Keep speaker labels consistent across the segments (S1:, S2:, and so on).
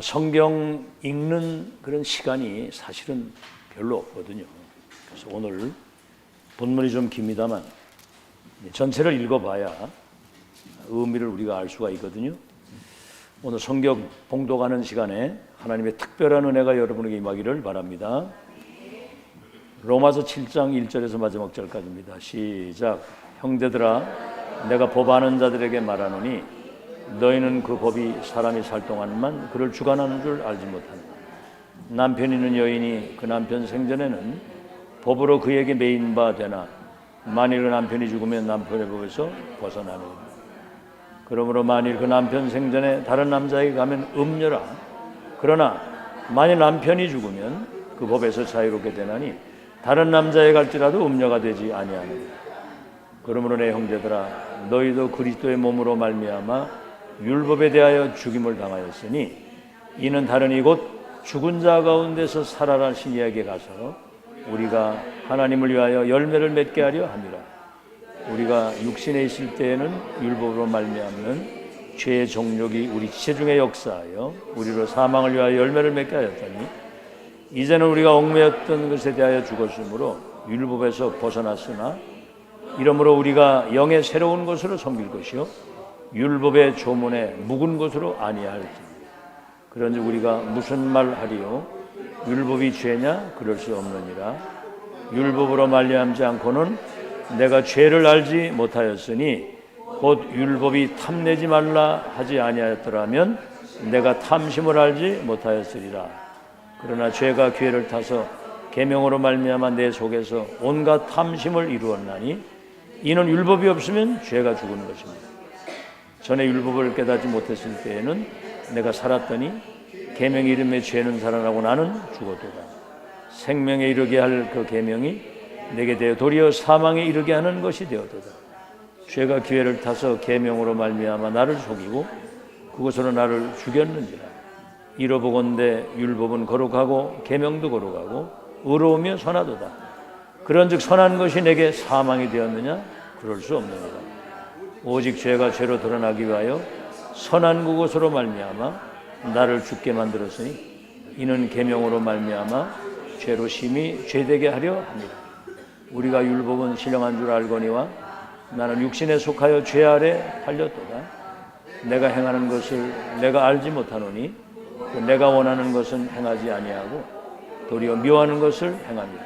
S1: 성경 읽는 그런 시간이 사실은 별로 없거든요. 그래서 오늘 본문이 좀 깁니다만 전체를 읽어봐야 의미를 우리가 알 수가 있거든요. 오늘 성경 봉독하는 시간에 하나님의 특별한 은혜가 여러분에게 임하기를 바랍니다. 로마서 7장 1절에서 마지막 절까지입니다. 시작. 형제들아, 내가 법하는 자들에게 말하노니 너희는 그 법이 사람이 살 동안만 그를 주관하는 줄 알지 못하느냐. 남편 있는 여인이 그 남편 생전에는 법으로 그에게 매인 바 되나 만일 그 남편이 죽으면 남편의 법에서 벗어나느니라. 그러므로 만일 그 남편 생전에 다른 남자에게 가면 음녀라. 그러나 만일 남편이 죽으면 그 법에서 자유롭게 되나니 다른 남자에 갈지라도 음녀가 되지 아니하느니라. 그러므로 내 형제들아, 너희도 그리스도의 몸으로 말미암아 율법에 대하여 죽임을 당하였으니 이는 다른 이곳 죽은 자 가운데서 살아나신 이에게 가서 우리가 하나님을 위하여 열매를 맺게 하려 함이라. 우리가 육신에 있을 때에는 율법으로 말미암는 죄의 정욕이 우리 지체 중에 역사하여 우리로 사망을 위하여 열매를 맺게 하였더니 이제는 우리가 얽매였던 것에 대하여 죽었으므로 율법에서 벗어났으나 이러므로 우리가 영의 새로운 것으로 섬길 것이요 율법의 조문에 묵은 것으로 아니할지. 그런즉 우리가 무슨 말하리요? 율법이 죄냐? 그럴 수 없느니라. 율법으로 말미암지 않고는 내가 죄를 알지 못하였으니 곧 율법이 탐내지 말라 하지 아니하였더라면 내가 탐심을 알지 못하였으리라. 그러나 죄가 기회를 타서 계명으로 말미암아 내 속에서 온갖 탐심을 이루었나니 이는 율법이 없으면 죄가 죽은 것입니다. 전에 율법을 깨닫지 못했을 때에는 내가 살았더니 계명 이름의 죄는 살아나고 나는 죽었도다. 생명에 이르게 할 그 계명이 내게 되어 도리어 사망에 이르게 하는 것이 되었도다. 죄가 기회를 타서 계명으로 말미암아 나를 속이고 그것으로 나를 죽였는지라. 이로보건대 율법은 거룩하고 계명도 거룩하고 의로우며 선하도다. 그런즉 선한 것이 내게 사망이 되었느냐? 그럴 수 없느니라. 오직 죄가 죄로 드러나기 위하여 선한 그것으로 말미암아 나를 죽게 만들었으니 이는 계명으로 말미암아 죄로 심히 죄되게 하려 합니다. 우리가 율법은 신령한 줄 알거니와 나는 육신에 속하여 죄 아래 팔렸도다. 내가 행하는 것을 내가 알지 못하노니 내가 원하는 것은 행하지 아니하고 도리어 미워하는 것을 행합니다.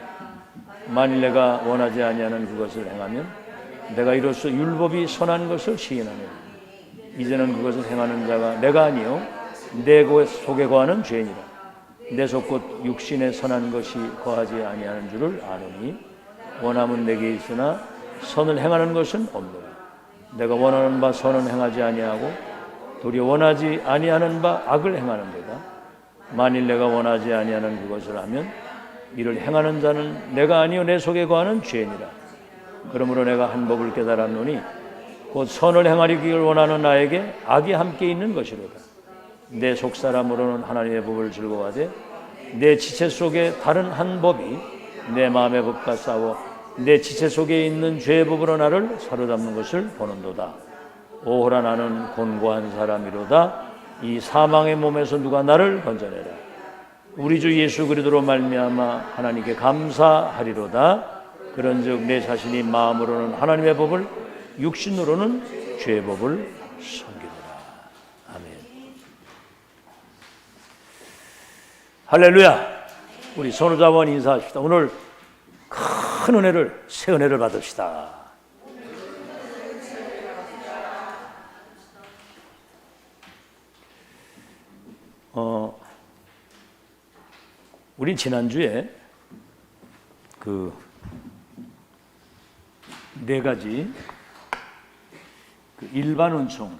S1: 만일 내가 원하지 아니하는 그것을 행하면 내가 이로써 율법이 선한 것을 시인하노니 이제는 그것을 행하는 자가 내가 아니요 내 속에 거하는 죄니라. 내 속 곧 육신에 선한 것이 거하지 아니하는 줄을 아노니 원함은 내게 있으나 선을 행하는 것은 없노라. 내가 원하는 바 선은 행하지 아니하고 도리어 원하지 아니하는 바 악을 행하는 데다. 만일 내가 원하지 아니하는 그것을 하면 이를 행하는 자는 내가 아니요 내 속에 거하는 죄니라. 그러므로 내가 한 법을 깨달았노니 곧 선을 행하기를 원하는 나에게 악이 함께 있는 것이로다. 내 속사람으로는 하나님의 법을 즐거워하되 내 지체 속에 다른 한 법이 내 마음의 법과 싸워 내 지체 속에 있는 죄의 법으로 나를 사로잡는 것을 보는도다. 오호라, 나는 곤고한 사람이로다. 이 사망의 몸에서 누가 나를 건져내라. 우리 주 예수 그리스도로 말미암아 하나님께 감사하리로다. 그런즉 내 자신이 마음으로는 하나님의 법을 육신으로는 죄의 법을 섬기노라. 아멘. 할렐루야. 우리 선우자원 인사합시다. 오늘 큰 은혜를, 새 은혜를 받읍시다. 우리 지난주에 그 네 가지 일반 은총,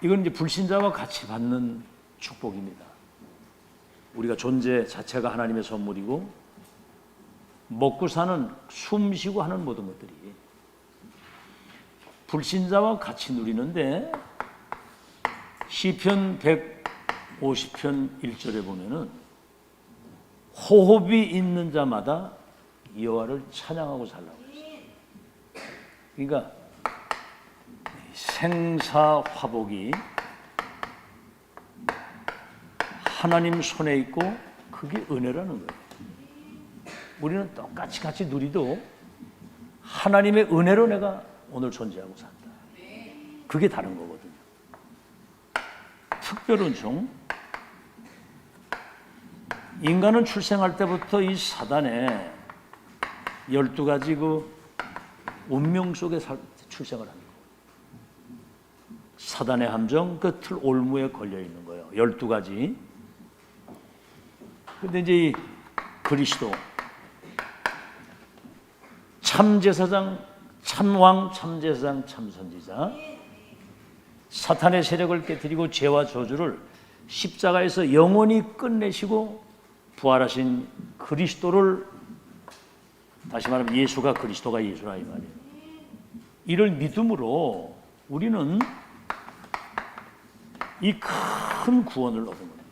S1: 이건 이제 불신자와 같이 받는 축복입니다. 우리가 존재 자체가 하나님의 선물이고 먹고 사는, 숨 쉬고 하는 모든 것들이 불신자와 같이 누리는데 시편 150편 1절에 보면은 호흡이 있는 자마다 여호와를 찬양하고 살라고 했어요. 그러니까 생사화복이 하나님 손에 있고 그게 은혜라는 거예요. 우리는 똑같이 같이 누리도 하나님의 은혜로 내가 오늘 존재하고 산다. 그게 다른 거거든요. 특별 은총. 인간은 출생할 때부터 이 사단의 12가지 그 운명 속에 출생을 하는 거예요. 사단의 함정 끝을 올무에 걸려 있는 거예요. 12가지. 근데 이제 이 그리스도 참제사장, 참왕, 참제사장, 참선지자, 사탄의 세력을 깨뜨리고 죄와 저주를 십자가에서 영원히 끝내시고 부활하신 그리스도를, 다시 말하면 예수가 그리스도가 예수라 이 말이에요. 이를 믿음으로 우리는 이 큰 구원을 얻은 겁니다.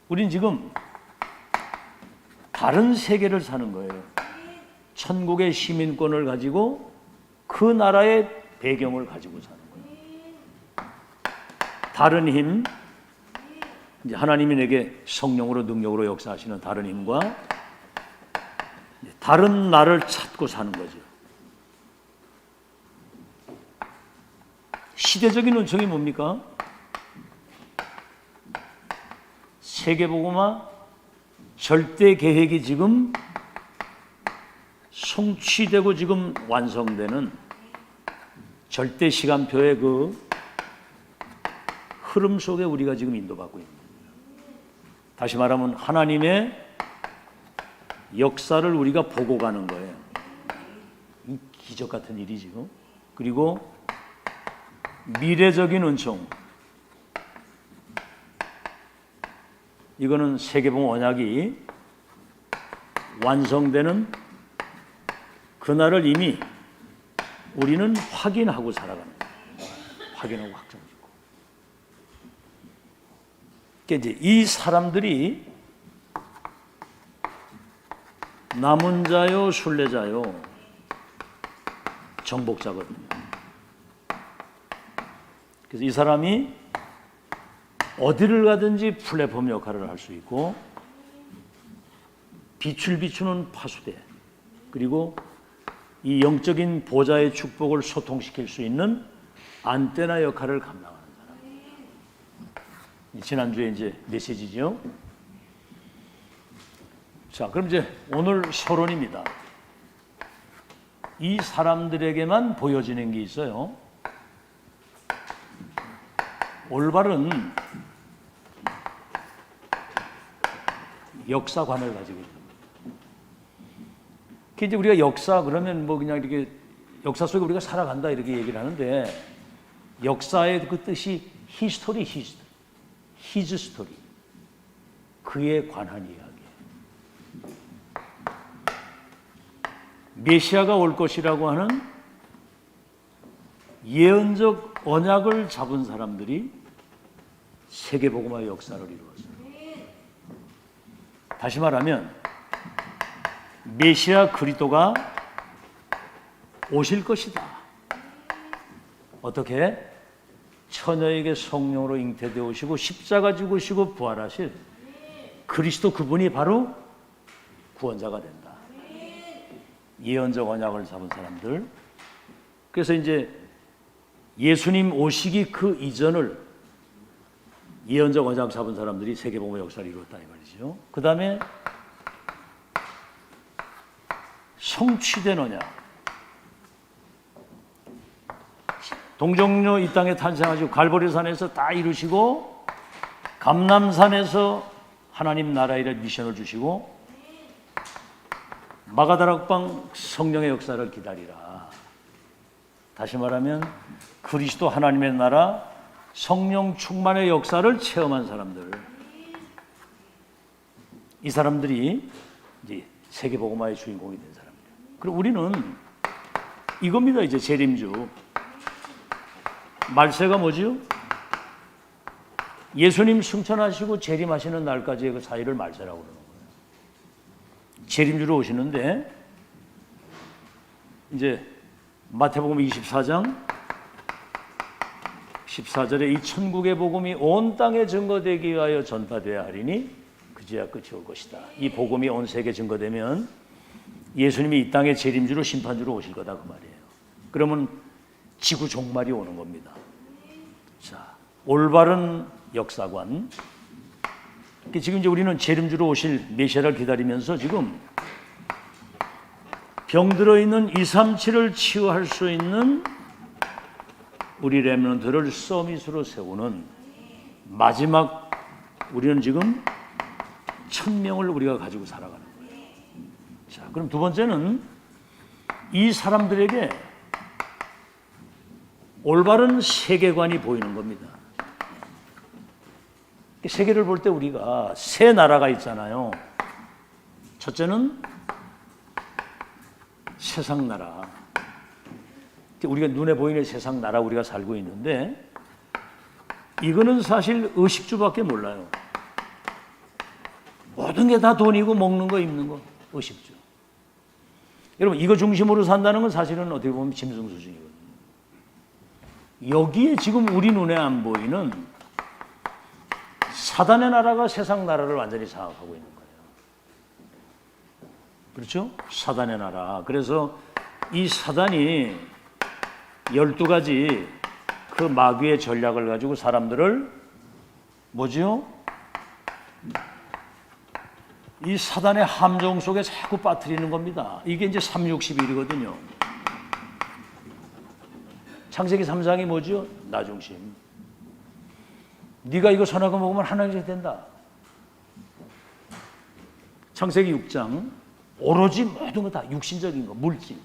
S1: 우린 지금 다른 세계를 사는 거예요. 천국의 시민권을 가지고 그 나라의 배경을 가지고 사는 거예요. 다른 힘, 이제 하나님이 내게 성령으로 능력으로 역사하시는 다른 힘과 다른 나를 찾고 사는 거죠. 시대적인 은총이 뭡니까? 세계복음화 절대 계획이 지금 성취되고 지금 완성되는 절대 시간표의 그 흐름 속에 우리가 지금 인도받고 있는 겁니다. 다시 말하면 하나님의 역사를 우리가 보고 가는 거예요. 이 기적 같은 일이 지금. 그리고 미래적인 은총. 이거는 세계복음 언약이 완성되는 그날을 이미 우리는 확인하고 살아가는 거예요. 확인하고 확정짓고. 그러니까 이제 이 사람들이 남은 자요, 순례자요, 정복자거든요. 그래서 이 사람이 어디를 가든지 플랫폼 역할을 할 수 있고, 빛을 비추는 파수대, 그리고 이 영적인 보좌의 축복을 소통시킬 수 있는 안테나 역할을 감당하는 사람. 지난주에 이제 메시지죠. 자, 그럼 이제 오늘 서론입니다. 이 사람들에게만 보여지는 게 있어요. 올바른 역사관을 가지고 있는 거예요. 이제 우리가 역사 그러면 뭐 그냥 이렇게 역사 속에 우리가 살아간다 이렇게 얘기를 하는데, 역사의 그 뜻이 히스토리, 히즈 스토리, 그에 관한 이야기. 메시아가 올 것이라고 하는 예언적 언약을 잡은 사람들이 세계복음화의 역사를 이루었어요. 다시 말하면 메시아 그리스도가 오실 것이다. 어떻게? 처녀에게 성령으로 잉태되어 오시고 십자가 지고시고 부활하실 그리스도, 그분이 바로 구원자가 된다. 예언적 언약을 잡은 사람들. 그래서 이제 예수님 오시기 그 이전을 예언적 언약 잡은 사람들이 세계복음의 역사를 이루었다 이 말이죠. 그 다음에 성취된 언약. 동정녀 이 땅에 탄생하시고 갈보리산에서 다 이루시고, 감람산에서 하나님 나라의 미션을 주시고, 마가다락방 성령의 역사를 기다리라. 다시 말하면 그리스도 하나님의 나라 성령 충만의 역사를 체험한 사람들, 이 사람들이 이제 세계복음화의 주인공이 된 사람들. 그리고 우리는 이겁니다. 이제 재림주. 말세가 뭐지요? 예수님 승천하시고 재림하시는 날까지의 그 사이를 말세라고 그러는 거예요. 재림주로 오시는데, 이제 마태복음 24장 14절에 이 천국의 복음이 온 땅에 증거되기 위하여 전파되어야 하리니 그제야 끝이 올 것이다. 이 복음이 온 세계에 증거되면 예수님이 이 땅의 재림주로 심판주로 오실 거다 그 말이에요. 그러면 지구 종말이 오는 겁니다. 자, 올바른 역사관. 지금 이제 우리는 재림주로 오실 메시아를 기다리면서 지금 병들어 있는 237을 치유할 수 있는 우리 렘넌트를 서밋으로 세우는 마지막 우리는 지금 1000명을 우리가 가지고 살아가는 거예요. 자, 그럼 두 번째는 이 사람들에게 올바른 세계관이 보이는 겁니다. 세계를 볼 때 우리가 세 나라가 있잖아요. 첫째는 세상 나라. 우리가 눈에 보이는 세상 나라 우리가 살고 있는데 이거는 사실 의식주밖에 몰라요. 모든 게 다 돈이고 먹는 거 입는 거 의식주. 여러분 이거 중심으로 산다는 건 사실은 어떻게 보면 짐승 수준이거든요. 여기에 지금 우리 눈에 안 보이는 사단의 나라가 세상 나라를 완전히 장악하고 있는 거예요. 그렇죠? 사단의 나라. 그래서 이 사단이 12가지 그 마귀의 전략을 가지고 사람들을 뭐지요? 이 사단의 함정 속에 자꾸 빠뜨리는 겁니다. 이게 이제 361이거든요. 창세기 3장이 뭐죠? 나 중심. 네가 이거 선악을 먹으면 하나님이 된다. 창세기 6장 오로지 모든 거 다 육신적인 거, 물질.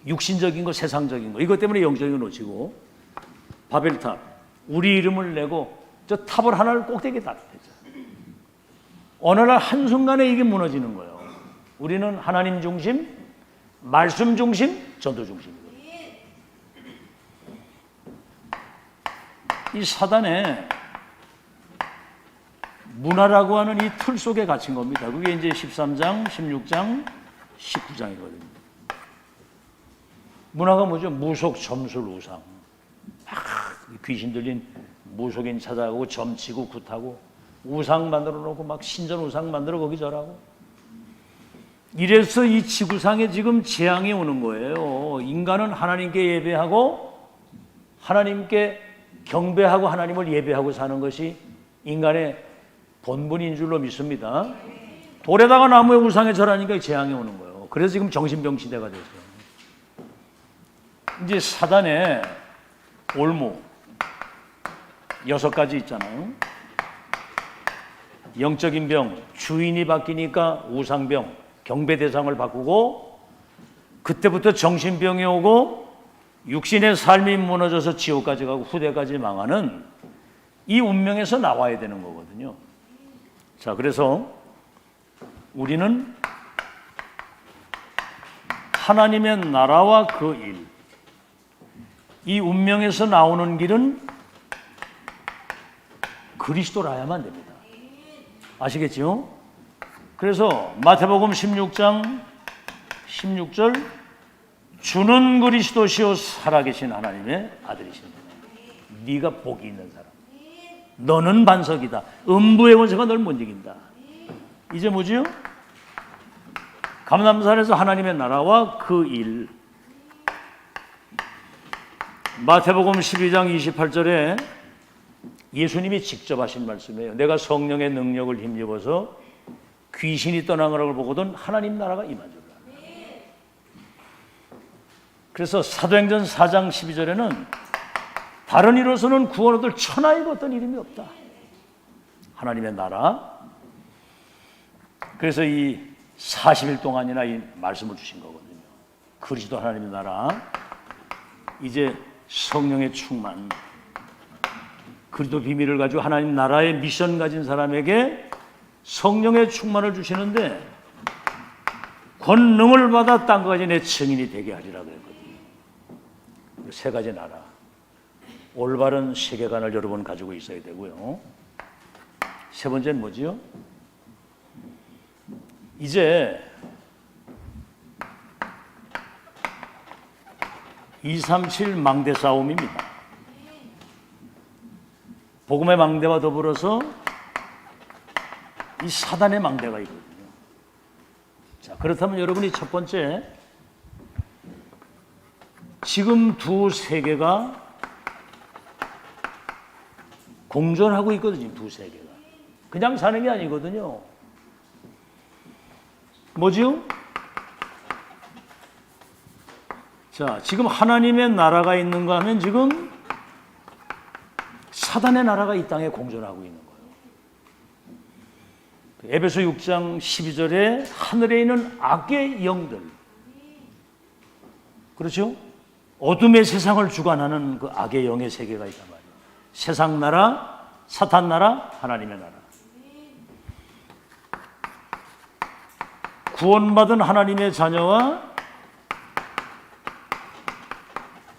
S1: 육신적인 거, 세상적인 거. 이것 때문에 영적인 거 놓치고 바벨탑, 우리 이름을 내고 저 탑을 하나를 꼭대기에 닿았대죠. 어느 날 한순간에 이게 무너지는 거예요. 우리는 하나님 중심, 말씀 중심, 전도 중심이거든요. 이 사단의 문화라고 하는 이 틀 속에 갇힌 겁니다. 그게 이제 13장, 16장, 19장이거든요. 문화가 뭐죠? 무속, 점술, 우상. 귀신 들린 무속인 찾아가고 점치고 굿하고 우상 만들어 놓고 막 신전 우상 만들어 거기 절하고. 이래서 이 지구상에 지금 재앙이 오는 거예요. 인간은 하나님께 예배하고 하나님께 경배하고 하나님을 예배하고 사는 것이 인간의 본분인 줄로 믿습니다. 돌에다가 나무에 우상에 절하니까 재앙이 오는 거예요. 그래서 지금 정신병 시대가 됐어요. 이제 사단의 올무 6가지 있잖아요. 영적인 병, 주인이 바뀌니까 우상병, 경배 대상을 바꾸고 그때부터 정신병이 오고 육신의 삶이 무너져서 지옥까지 가고 후대까지 망하는 이 운명에서 나와야 되는 거거든요. 자, 그래서 우리는 하나님의 나라와 그 일, 이 운명에서 나오는 길은 그리스도라야만 됩니다. 아시겠죠? 그래서 마태복음 16장 16절 주는 그리스도시요 살아계신 하나님의 아들이십니다. 네가 복이 있는 사람. 너는 반석이다. 음부의 원수가 널 못 이긴다. 이제 뭐지요? 감람산에서 하나님의 나라와 그 일. 마태복음 12장 28절에 예수님이 직접 하신 말씀이에요. 내가 성령의 능력을 힘입어서 귀신이 떠나는 걸 보거든 하나님 나라가 임한 줄 알아. 그래서 사도행전 4장 12절에는 다른 이로서는 구원 얻을 천하에 어떤 이름이 없다. 하나님의 나라. 그래서 이 40일 동안이나 이 말씀을 주신 거거든요. 그리스도 하나님의 나라. 이제 성령의 충만. 그리스도 비밀을 가지고 하나님 나라의 미션 가진 사람에게 성령의 충만을 주시는데 권능을 받아 땅까지 내 증인이 되게 하리라 그랬거든요. 세 가지 나라. 올바른 세계관을 여러분 가지고 있어야 되고요. 세 번째는 뭐지요? 이제 237 망대 싸움입니다. 복음의 망대와 더불어서 이 사단의 망대가 있거든요. 자, 그렇다면 여러분이 첫 번째, 지금 두 세계가 공존하고 있거든요. 두 세계가 그냥 사는 게 아니거든요. 뭐지요? 자, 지금 하나님의 나라가 있는가 하면 지금 사단의 나라가 이 땅에 공존하고 있는 거예요. 에베소 6장 12절에 하늘에 있는 악의 영들, 그렇죠? 어둠의 세상을 주관하는 그 악의 영의 세계가 있단 말이에요. 세상 나라, 사탄 나라, 하나님의 나라. 구원받은 하나님의 자녀와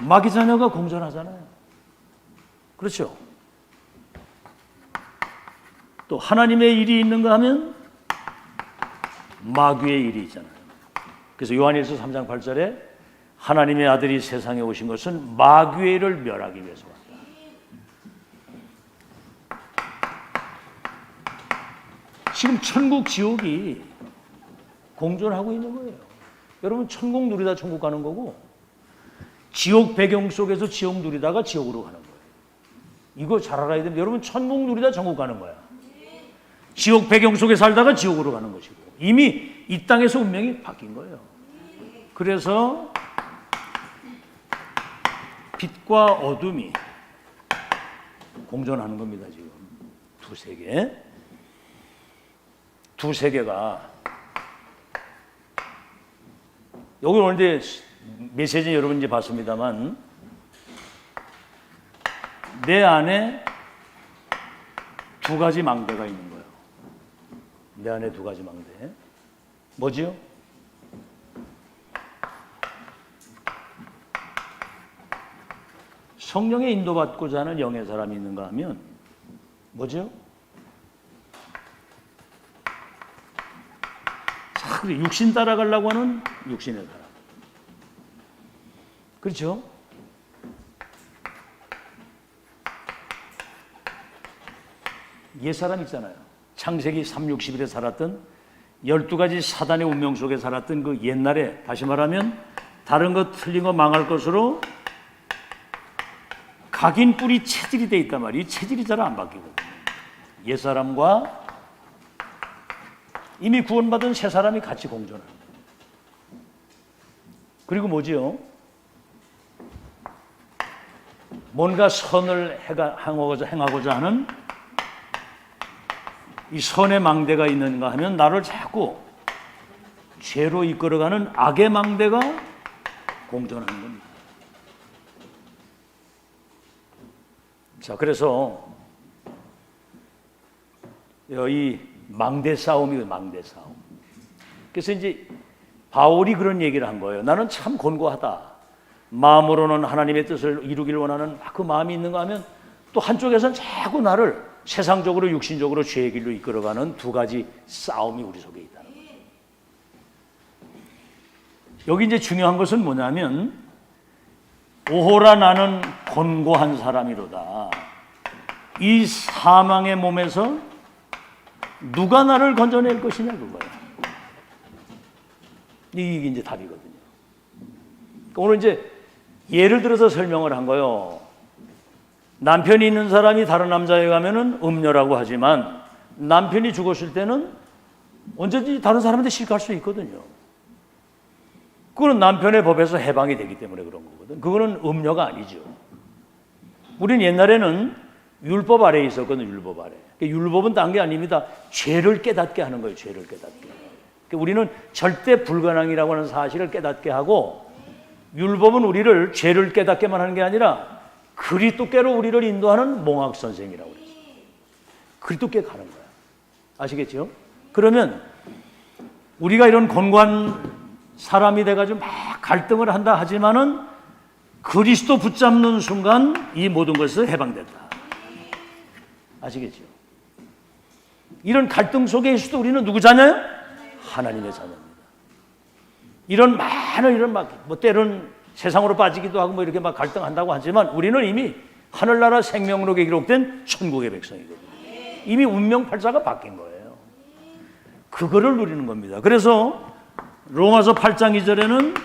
S1: 마귀 자녀가 공존하잖아요. 그렇죠? 또 하나님의 일이 있는가 하면 마귀의 일이 있잖아요. 그래서 요한일서 3장 8절에 하나님의 아들이 세상에 오신 것은 마귀의 일을 멸하기 위해서 왔다. 지금 천국 지옥이 공존하고 있는 거예요. 여러분, 천국 누리다 천국 가는 거고, 지옥 배경 속에서 지옥 누리다가 지옥으로 가는 거예요. 이거 잘 알아야 됩니다. 여러분, 천국 누리다 천국 가는 거야. 지옥 배경 속에 살다가 지옥으로 가는 것이고, 이미 이 땅에서 운명이 바뀐 거예요. 그래서 빛과 어둠이 공존하는 겁니다. 지금 두 세계, 두 세계가. 여기 오늘 이제 메시지 여러분 이제 봤습니다만, 내 안에 두 가지 망대가 있는 거예요. 내 안에 두 가지 망대. 뭐지요? 성령의 인도받고자 하는 영의 사람이 있는가 하면 뭐죠? 자, 그래, 육신 따라가려고 하는 육신의 사람. 그렇죠? 옛사람 있잖아요. 창세기 360일에 살았던 12가지 사단의 운명 속에 살았던 그 옛날에, 다시 말하면 다른 것 틀린 거 망할 것으로 각인 뿌리 체질이 돼 있단 말이에요. 이 체질이 잘 안 바뀌거든요. 옛사람과 이미 구원받은 새 사람이 같이 공존하는 거예요. 그리고 뭐지요? 뭔가 선을 행하고자 하는 이 선의 망대가 있는가 하면 나를 자꾸 죄로 이끌어가는 악의 망대가 공존하는 겁니다. 자, 그래서 이 망대 싸움이에요. 망대 싸움. 그래서 이제 바울이 그런 얘기를 한 거예요. 나는 참 곤고하다. 마음으로는 하나님의 뜻을 이루기를 원하는 그 마음이 있는가 하면, 또 한쪽에서는 자꾸 나를 세상적으로 육신적으로 죄의 길로 이끌어가는 두 가지 싸움이 우리 속에 있다는 거예요. 여기 이제 중요한 것은 뭐냐면, 오호라 나는 곤고한 사람이로다. 이 사망의 몸에서 누가 나를 건져낼 것이냐, 그거예요. 이게 이제 답이거든요. 오늘 이제 예를 들어서 설명을 한 거예요. 남편이 있는 사람이 다른 남자에 가면은 음녀라고 하지만, 남편이 죽었을 때는 언제든지 다른 사람한테 시집갈 수 있거든요. 그거는 남편의 법에서 해방이 되기 때문에 그런 거거든. 그거는 음녀가 아니죠. 우리는 옛날에는 율법 아래에 있었거든요. 율법 아래. 율법은 딴 게 아닙니다. 죄를 깨닫게 하는 거예요. 죄를 깨닫게. 우리는 절대 불가능이라고 하는 사실을 깨닫게 하고, 율법은 우리를 죄를 깨닫게만 하는 게 아니라 그리스도께로 우리를 인도하는 몽학 선생이라고 그랬어요. 그리스도께 가는 거야. 아시겠죠? 그러면 우리가 이런 곤고한 사람이 돼가지고 막 갈등을 한다 하지만은 그리스도 붙잡는 순간 이 모든 것을 해방됐다. 아시겠죠? 이런 갈등 속에 있어도 우리는 누구 자녀예요? 하나님의 자녀입니다. 이런 많은, 이런 막, 때로는 세상으로 빠지기도 하고 뭐 이렇게 막 갈등한다고 하지만 우리는 이미 하늘나라 생명록에 기록된 천국의 백성이거든요. 이미 운명팔자가 바뀐 거예요. 그거를 누리는 겁니다. 그래서 로마서 8장 2절에는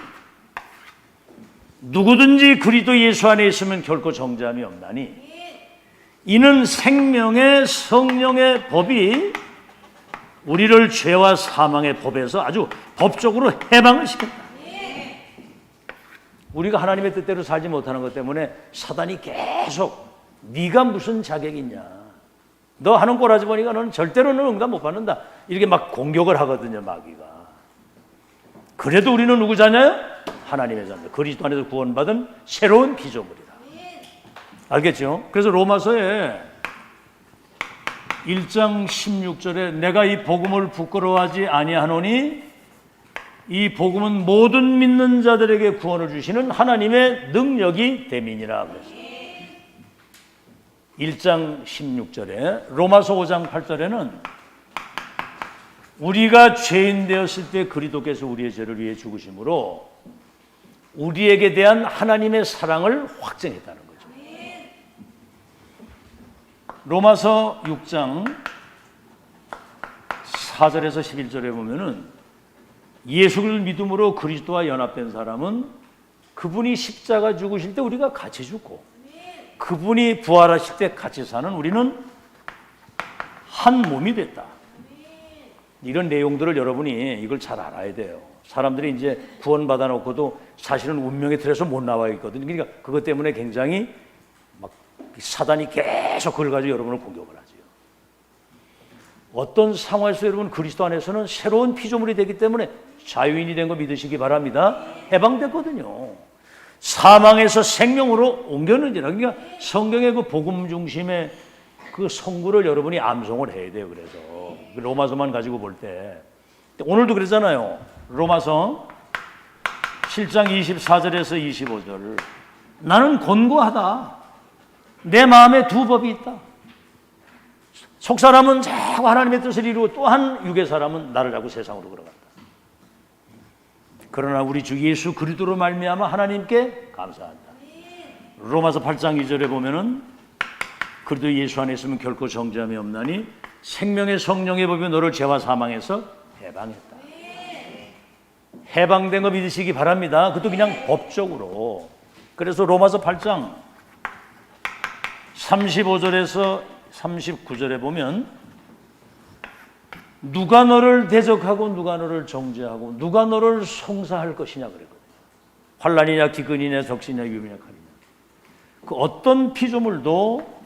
S1: 누구든지 그리스도 예수 안에 있으면 결코 정죄함이 없나니 이는 생명의 성령의 법이 우리를 죄와 사망의 법에서 아주 법적으로 해방을 시켰다. 우리가 하나님의 뜻대로 살지 못하는 것 때문에 사단이 계속 네가 무슨 자격이 있냐, 너 하는 꼬라지 보니까 너는 절대로는 응답 못 받는다, 이렇게 막 공격을 하거든요, 마귀가. 그래도 우리는 누구 자녀예요? 하나님의 자녀, 그리스도 안에서 구원받은 새로운 피조물이다. 알겠죠? 그래서 로마서에 1장 16절에 내가 이 복음을 부끄러워하지 아니하노니 이 복음은 모든 믿는 자들에게 구원을 주시는 하나님의 능력이 됨이니라 그랬어요. 1장 16절에 로마서 5장 8절에는 우리가 죄인 되었을 때 그리스도께서 우리의 죄를 위해 죽으심으로 우리에게 대한 하나님의 사랑을 확증했다는 거죠. 로마서 6장 4절에서 11절에 보면은 예수를 믿음으로 그리스도와 연합된 사람은 그분이 십자가 죽으실 때 우리가 같이 죽고 그분이 부활하실 때 같이 사는 우리는 한 몸이 됐다. 이런 내용들을 여러분이 이걸 잘 알아야 돼요. 사람들이 이제 구원받아 놓고도 사실은 운명의 틀에서 못 나와 있거든요. 그러니까 그것 때문에 굉장히 막 사단이 계속 그걸 가지고 여러분을 공격을 하죠. 어떤 상황에서 여러분 그리스도 안에서는 새로운 피조물이 되기 때문에 자유인이 된 거 믿으시기 바랍니다. 해방됐거든요. 사망에서 생명으로 옮겼는지라. 그러니까 성경의 그 복음 중심의 그 성구를 여러분이 암송을 해야 돼요. 그래서 로마서만 가지고 볼 때 오늘도 그러잖아요. 로마서 7장 24절에서 25절 나는 권고하다. 내 마음에 두 법이 있다. 속 사람은 자꾸 하나님의 뜻을 이루고 또한 육의 사람은 나를 자꾸 세상으로 걸어간다. 그러나 우리 주 예수 그리스도로 말미암아 하나님께 감사한다. 로마서 8장 2절에 보면은 그리스도 예수 안에 있으면 결코 정죄함이 없나니 생명의 성령의 법이 너를 죄와 사망에서 해방했다. 해방된 거 믿으시기 바랍니다. 그것도 그냥 법적으로. 그래서 로마서 8장 35절에서 39절에 보면 누가 너를 대적하고 누가 너를 정죄하고 누가 너를 송사할 것이냐 그랬거든요. 환난이냐 기근이냐 적신이냐 유비냐 칼이냐. 그 어떤 피조물도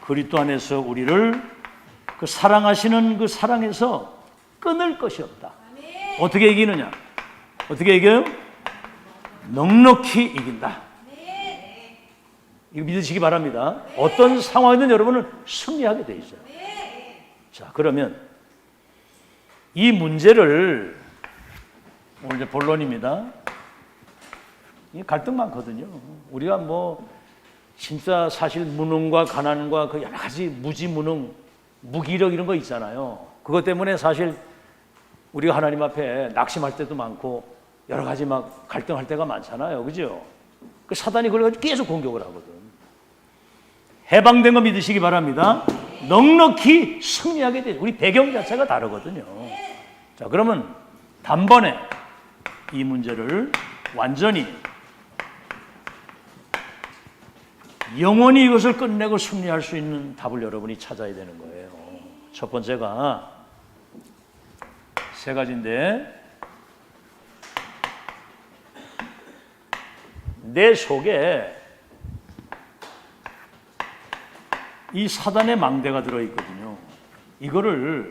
S1: 그리스도 안에서 우리를 그 사랑하시는 그 사랑에서 끊을 것이 없다. 어떻게 이기느냐? 어떻게 이겨요? 넉넉히 이긴다. 이거 믿으시기 바랍니다. 어떤 상황이든 여러분은 승리하게 돼 있어요. 자, 그러면 이 문제를 오늘 이제 본론입니다. 이 갈등 많거든요. 우리가 뭐 진짜 사실 무능과 가난과 그 여러 가지 무지무능, 무기력 이런 거 있잖아요. 그것 때문에 사실 우리가 하나님 앞에 낙심할 때도 많고 여러 가지 막 갈등할 때가 많잖아요. 그죠? 그 사단이 그걸 가지고 계속 공격을 하거든. 해방된 거 믿으시기 바랍니다. 넉넉히 승리하게 돼. 우리 배경 자체가 다르거든요. 자, 그러면 단번에 이 문제를 완전히 영원히 이것을 끝내고 승리할 수 있는 답을 여러분이 찾아야 되는 거예요. 첫 번째가 세 가지인데 내 속에 이 사단의 망대가 들어있거든요. 이거를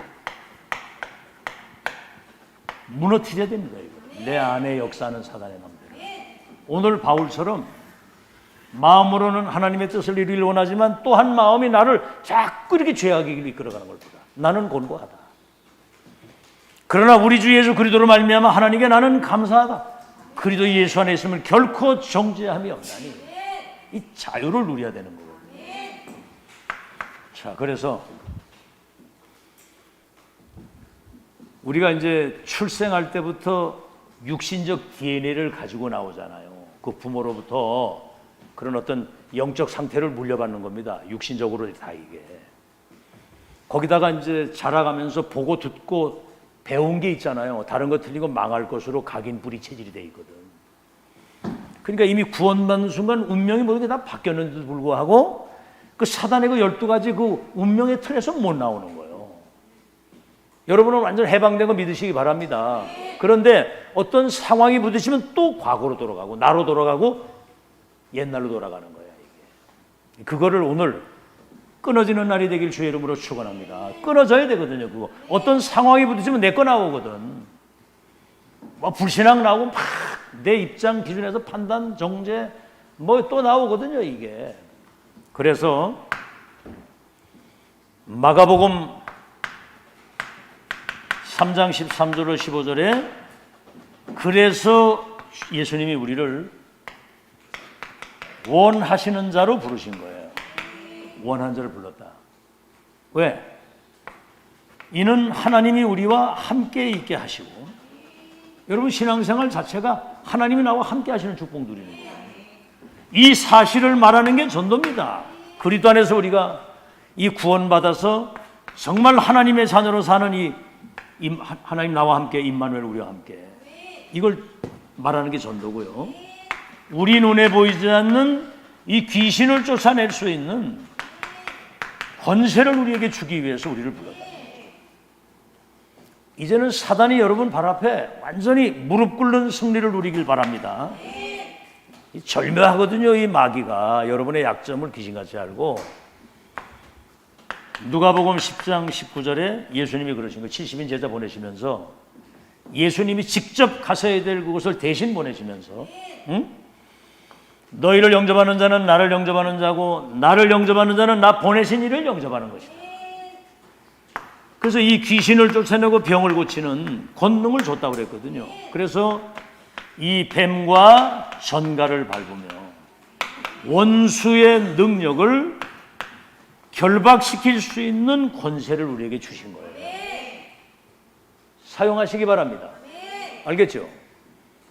S1: 무너뜨려야 됩니다. 이거. 내 안에 역사하는 사단의 망대를. 오늘 바울처럼 마음으로는 하나님의 뜻을 이루길 원하지만 또 한 마음이 나를 자꾸 이렇게 죄악에게 이끌어가는 걸 보다 나는 곤고하다. 그러나 우리 주 예수 그리스도로 말미암아 하나님께 나는 감사하다. 그리스도 예수 안에 있으면 결코 정죄함이 없나니 이 자유를 누려야 되는 거예요. 자, 그래서 우리가 이제 출생할 때부터 육신적 DNA를 가지고 나오잖아요. 그 부모로부터 그런 어떤 영적 상태를 물려받는 겁니다. 육신적으로 다 이게. 거기다가 이제 자라가면서 보고 듣고 배운 게 있잖아요. 다른 거 틀리고 망할 것으로 각인뿌리 체질이 돼 있거든. 그러니까 이미 구원받는 순간 운명이 모든 게 다 바뀌었는데도 불구하고 그 사단의 그 12가지 그 운명의 틀에서 못 나오는 거예요. 여러분은 완전 해방된 거 믿으시기 바랍니다. 그런데 어떤 상황이 부딪히면 또 과거로 돌아가고 나로 돌아가고 옛날로 돌아가는 거야 이게. 그거를 오늘 끊어지는 날이 되길 주의 이름으로 축원합니다. 끊어져야 되거든요. 그거 어떤 상황이 부딪히면 내 거 나오거든. 뭐 불신앙 나오고 막 내 입장 기준에서 판단 정죄 뭐 또 나오거든요 이게. 그래서 마가복음 3장 13절로 15절에 그래서 예수님이 우리를 원하시는 자로 부르신 거예요. 원한 자를 불렀다. 왜? 이는 하나님이 우리와 함께 있게 하시고, 여러분 신앙생활 자체가 하나님이 나와 함께 하시는 축복 누리는 거예요. 이 사실을 말하는 게 전도입니다. 그리스도 안에서 우리가 이 구원받아서 정말 하나님의 자녀로 사는 이 하나님 나와 함께 임마누엘 우리와 함께 이걸 말하는 게 전도고요. 우리 눈에 보이지 않는 이 귀신을 쫓아낼 수 있는 권세를 우리에게 주기 위해서 우리를 불렀다. 이제는 사단이 여러분 발 앞에 완전히 무릎 꿇는 승리를 누리길 바랍니다. 절묘하거든요. 이 마귀가 여러분의 약점을 귀신같이 알고. 누가복음 10장 19절에 예수님이 그러신 거 70인 제자 보내시면서 예수님이 직접 가셔야 될 그곳을 대신 보내시면서 너희를 영접하는 자는 나를 영접하는 자고 나를 영접하는 자는 나 보내신 이를 영접하는 것이다. 그래서 이 귀신을 쫓아내고 병을 고치는 권능을 줬다고 그랬거든요. 그래서 이 뱀과 전갈을 밟으며 원수의 능력을 결박시킬 수 있는 권세를 우리에게 주신 거예요. 사용하시기 바랍니다. 알겠죠?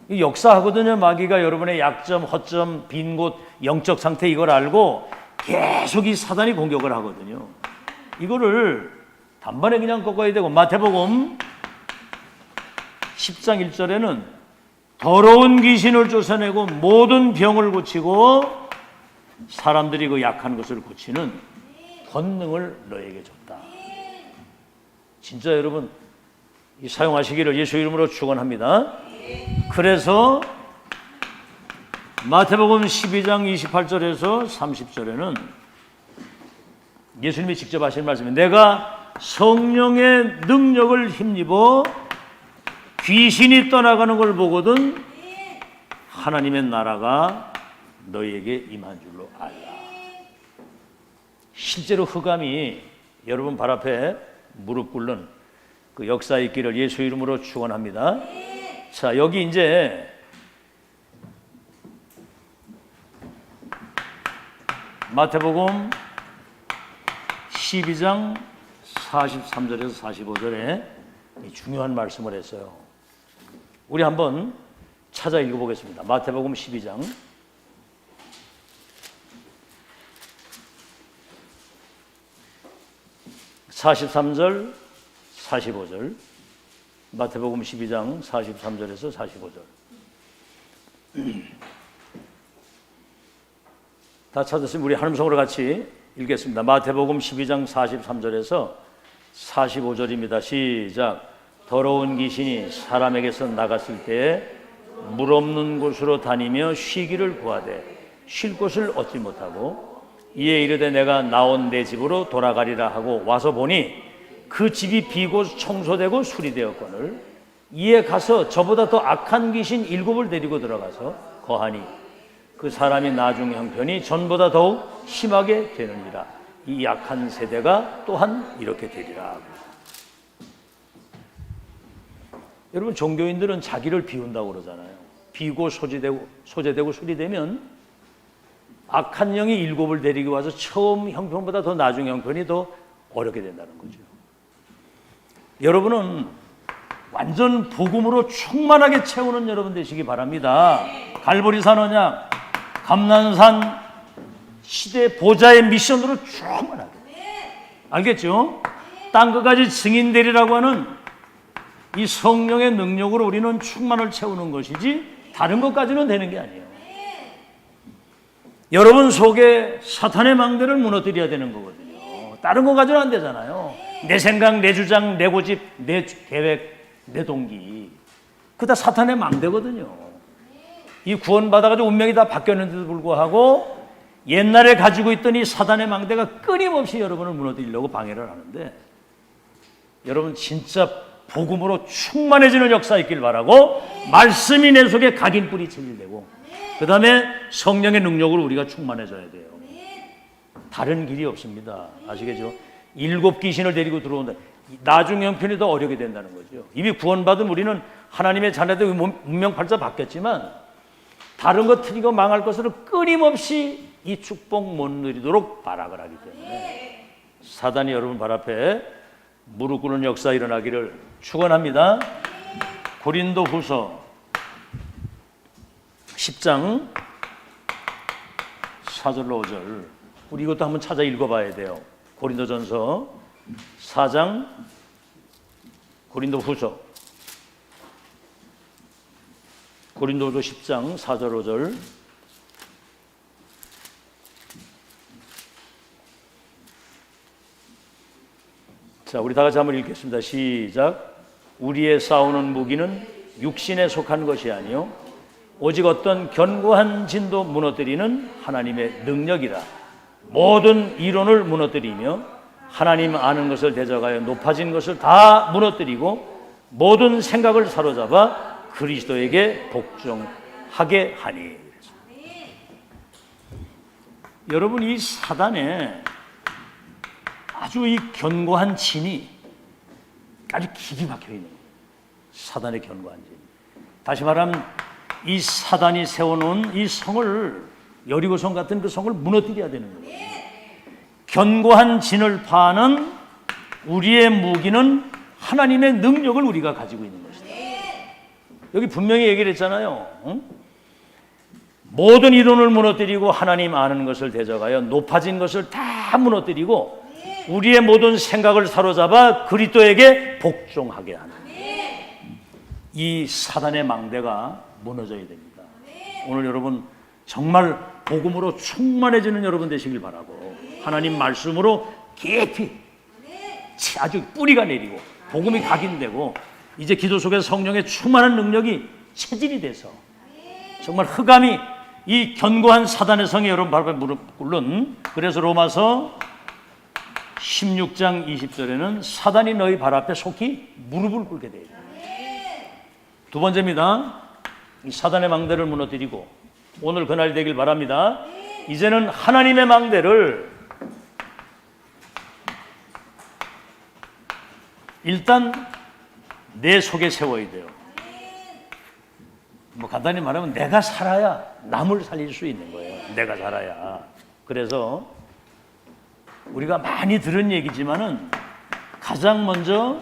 S1: 이 역사하거든요. 마귀가 여러분의 약점, 허점, 빈 곳, 영적 상태 이걸 알고 계속 이 사단이 공격을 하거든요. 이거를 단번에 그냥 꺾어야 되고. 마태복음 10장 1절에는 더러운 귀신을 쫓아내고 모든 병을 고치고 사람들이 그 약한 것을 고치는 권능을 너에게 줬다. 진짜 여러분 이 사용하시기를 예수 이름으로 축원합니다. 그래서 마태복음 12장 28절에서 30절에는 예수님이 직접 하신 말씀이 내가 성령의 능력을 힘입어 귀신이 떠나가는 걸 보거든 하나님의 나라가 너희에게 임한 줄로 알라. 실제로 흑암이 여러분 발 앞에 무릎 꿇는 그 역사 있기를 예수 이름으로 축원합니다. 자, 여기 이제 마태복음 12장 43절에서 45절에 중요한 말씀을 했어요. 우리 한번 찾아 읽어보겠습니다. 마태복음 12장 43절 45절 마태복음 12장 43절에서 45절 다 찾았으면 우리 한음성으로 같이 읽겠습니다. 마태복음 12장 43절에서 45절입니다. 시작. 더러운 귀신이 사람에게서 나갔을 때에 물 없는 곳으로 다니며 쉬기를 구하되 쉴 곳을 얻지 못하고 이에 이르되 내가 나온 내 집으로 돌아가리라 하고 와서 보니 그 집이 비고 청소되고 수리되었거늘 이에 가서 저보다 더 악한 귀신 7을 데리고 들어가서 거하니 그 사람이 나중 형편이 전보다 더욱 심하게 되느니라. 이 약한 세대가 또한 이렇게 되리라. 여러분 종교인들은 자기를 비운다고 그러잖아요. 비고 소재되고 수리되면 악한 영이 7을 데리고 와서 처음 형편보다 더 나중 형편이 더 어렵게 된다는 거죠. 여러분은 완전 복음으로 충만하게 채우는 여러분 되시기 바랍니다. 갈보리산 언약, 감난산 시대 보좌의 미션으로 충만하게. 알겠죠? 땅 끝까지 증인 되리라고 하는 이 성령의 능력으로 우리는 충만을 채우는 것이지 다른 것까지는 되는 게 아니에요. 여러분 속에 사탄의 망대를 무너뜨려야 되는 거거든요. 다른 거 가지고는 안 되잖아요. 내 생각, 내 주장, 내 고집, 내 계획, 내 동기, 그거 다 사탄의 망대거든요. 이 구원받아가지고 운명이 다 바뀌었는데도 불구하고 옛날에 가지고 있던 이 사탄의 망대가 끊임없이 여러분을 무너뜨리려고 방해를 하는데, 여러분 진짜 복음으로 충만해지는 역사 있길 바라고, 말씀이 내 속에 각인뿌리 체질되고, 그 다음에 성령의 능력으로 우리가 충만해져야 돼요. 다른 길이 없습니다. 아시겠죠? 7 귀신을 데리고 들어온다. 나중 형편이 더 어렵게 된다는 거죠. 이미 구원받은 우리는 하나님의 자녀들 운명팔자 바뀌었지만 다른 것 틀리고 망할 것으로 끊임없이 이 축복 못 누리도록 발악을 하기 때문에 사단이 여러분 발 앞에 무릎 꿇는 역사 일어나기를 축원합니다. 고린도후서 10장 4절로 5절, 우리 이것도 한번 찾아 읽어봐야 돼요. 고린도전서 4장, 고린도후서 10장 4절 5절. 자, 우리 다 같이 한번 읽겠습니다. 시작. 우리의 싸우는 무기는 육신에 속한 것이 아니요 오직 어떤 견고한 진도 무너뜨리는 하나님의 능력이라. 모든 이론을 무너뜨리며 하나님 아는 것을 대적하여 높아진 것을 다 무너뜨리고 모든 생각을 사로잡아 그리스도에게 복종하게 하니. 여러분, 이 사단의 아주 이 견고한 진이 아주 깊이 박혀 있는 거예요. 사단의 견고한 진. 다시 말하면 이 사단이 세워놓은 이 성을, 여리고성 같은 그 성을 무너뜨려야 되는 거예요. 견고한 진을 파는 우리의 무기는 하나님의 능력을 우리가 가지고 있는 것이다. 여기 분명히 얘기를 했잖아요. 응? 모든 이론을 무너뜨리고 하나님 아는 것을 대적하여 높아진 것을 다 무너뜨리고 우리의 모든 생각을 사로잡아 그리스도에게 복종하게 하는, 이 사단의 망대가 무너져야 됩니다. 오늘 여러분 정말 복음으로 충만해지는 여러분 되시길 바라고, 하나님 말씀으로 깊이 아주 뿌리가 내리고 복음이 각인되고 이제 기도 속에서 성령의 충만한 능력이 체질이 돼서 정말 흑암이 이 견고한 사단의 성에 여러분 발 앞에 무릎 꿇는, 그래서 로마서 16장 20절에는 사단이 너희 발 앞에 속히 무릎을 꿇게 돼요. 두 번째입니다. 이 사단의 망대를 무너뜨리고 오늘 그날 되길 바랍니다. 이제는 하나님의 망대를 일단 내 속에 세워야 돼요. 뭐 간단히 말하면 내가 살아야 남을 살릴 수 있는 거예요. 내가 살아야. 그래서 우리가 많이 들은 얘기지만은 가장 먼저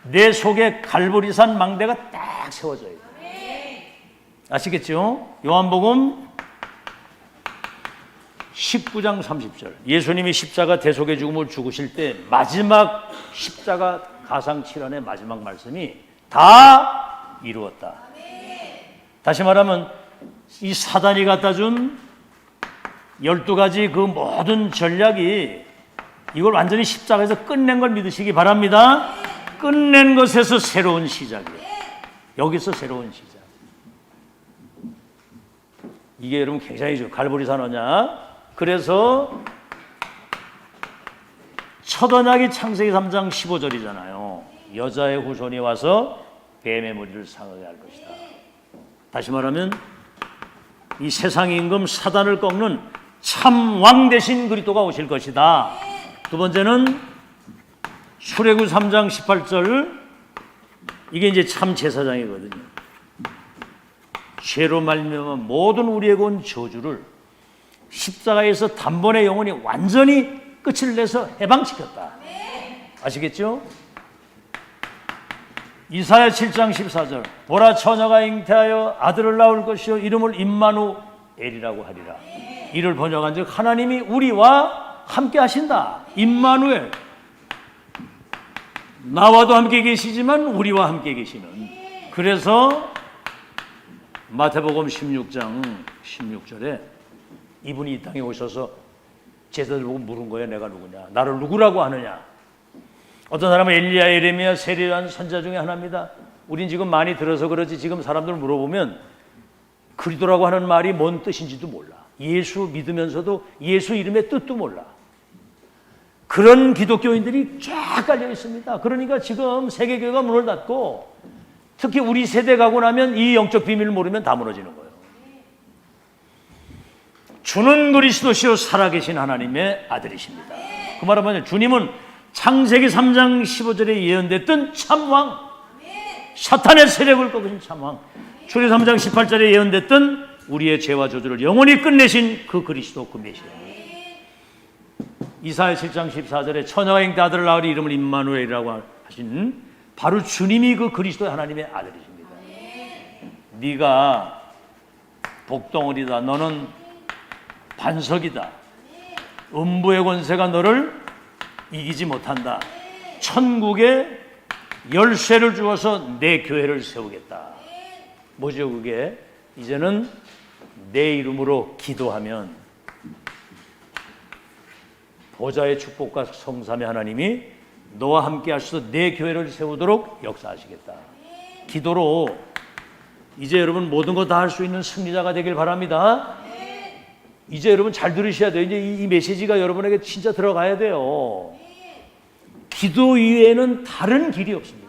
S1: 내 속에 갈보리산 망대가 딱 세워져야 돼요. 아시겠죠? 요한복음 19장 30절, 예수님이 십자가 대속의 죽음을 죽으실 때 마지막 십자가 가상칠언의 마지막 말씀이 다 이루었다. 다시 말하면 이 사단이 갖다 준 12가지 그 모든 전략이 이걸 완전히 십자가에서 끝낸 걸 믿으시기 바랍니다. 끝낸 것에서 새로운 시작이에요. 여기서 새로운 시작. 이게 여러분 굉장히 좋아요. 갈보리산 언약. 그래서 첫 언약이 창세기 3장 15절이잖아요. 여자의 후손이 와서 뱀의 머리를 상하게 할 것이다. 다시 말하면 이 세상의 임금 사단을 꺾는 참 왕 대신 그리스도가 오실 것이다. 두 번째는 출애굽 3장 18절, 이게 이제 참 제사장이거든요. 죄로 말미암아 모든 우리에게 온 저주를 십자가에서 단번에 영원히 완전히 끝을 내서 해방시켰다. 아시겠죠? 이사야 7장 14절 보라 처녀가 잉태하여 아들을 낳을 것이요 이름을 임마누엘이라고 하리라. 이를 번역한즉 하나님이 우리와 함께 하신다. 임마누엘, 나와도 함께 계시지만 우리와 함께 계시는. 그래서 마태복음 16장 16절에 이분이 이 땅에 오셔서 제자들 보고 물은 거예요. 내가 누구냐, 나를 누구라고 하느냐. 어떤 사람은 엘리야, 예레미야, 세례요한 선지자 중에 하나입니다. 우린 지금 많이 들어서 그러지 지금 사람들 물어보면 그리스도라고 하는 말이 뭔 뜻인지도 몰라. 예수 믿으면서도 예수 이름의 뜻도 몰라. 그런 기독교인들이 쫙 깔려 있습니다. 그러니까 지금 세계교회가 문을 닫고 특히 우리 세대 가고 나면 이 영적 비밀을 모르면 다 무너지는 거예요. 주는 그리스도시요 살아계신 하나님의 아들이십니다. 그 말은 뭐냐? 주님은 창세기 3장 15절에 예언됐던 참왕, 사탄의 세력을 꺾으신 참왕, 출애굽기 3장 18절에 예언됐던 우리의 죄와 저주를 영원히 끝내신 그 그리스도, 그 메시아. 이사야 7장 14절에 처녀가 잉태 아들을 낳으리 이름을 임마누엘이라고 하신 바로 주님이 그 그리스도의 하나님의 아들이십니다. 네가 복덩어리다, 너는 반석이다, 음부의 권세가 너를 이기지 못한다, 천국에 열쇠를 주어서 내 교회를 세우겠다. 뭐죠 그게? 이제는 내 이름으로 기도하면 보좌의 축복과 성삼의 하나님이 너와 함께 하셔서 내 교회를 세우도록 역사하시겠다. 기도로 이제 여러분 모든 거 다 할 수 있는 승리자가 되길 바랍니다. 이제 여러분 잘 들으셔야 돼요. 이제 이 메시지가 여러분에게 진짜 들어가야 돼요. 기도 이외에는 다른 길이 없습니다.